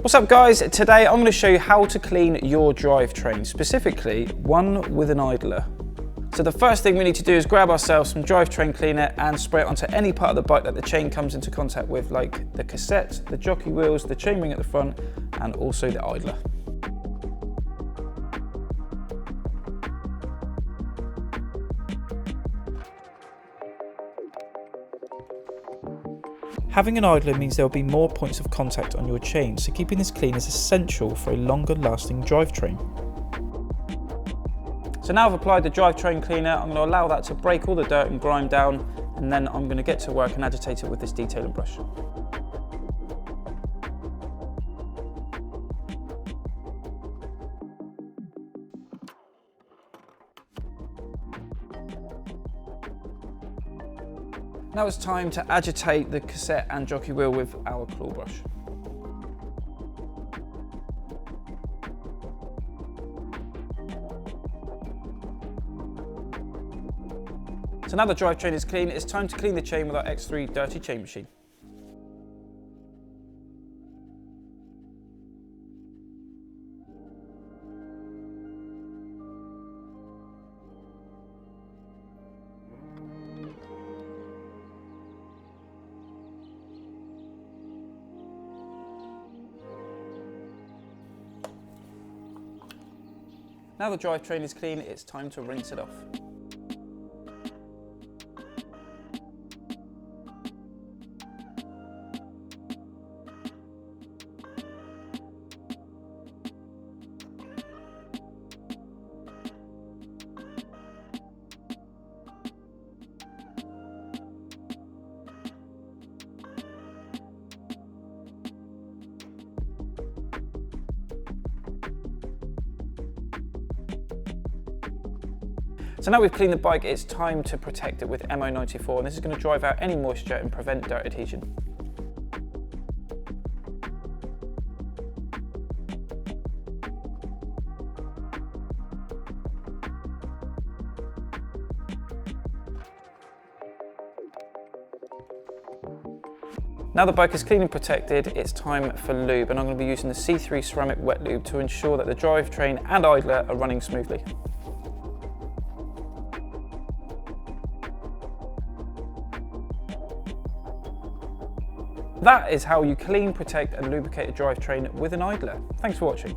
What's up guys? Today I'm going to show you how to clean your drivetrain, specifically one with an idler. So the first thing we need to do is grab ourselves some drivetrain cleaner and spray it onto any part of the bike that the chain comes into contact with, like the cassette, the jockey wheels, the chainring at the front, and also the idler. Having an idler means there will be more points of contact on your chain, so keeping this clean is essential for a longer lasting drivetrain. So now I've applied the drivetrain cleaner, I'm going to allow that to break all the dirt and grime down, and then I'm going to get to work and agitate it with this detailing brush. Now it's time to agitate the cassette and jockey wheel with our claw brush. So now the drivetrain is clean, it's time to clean the chain with our X3 dirty chain machine. Now the drivetrain is clean, it's time to rinse it off. So now we've cleaned the bike, it's time to protect it with MO94, and this is going to drive out any moisture and prevent dirt adhesion. Now the bike is clean and protected, it's time for lube, and I'm going to be using the C3 ceramic wet lube to ensure that the drivetrain and idler are running smoothly. That is how you clean, protect and lubricate a drivetrain with an idler. Thanks for watching.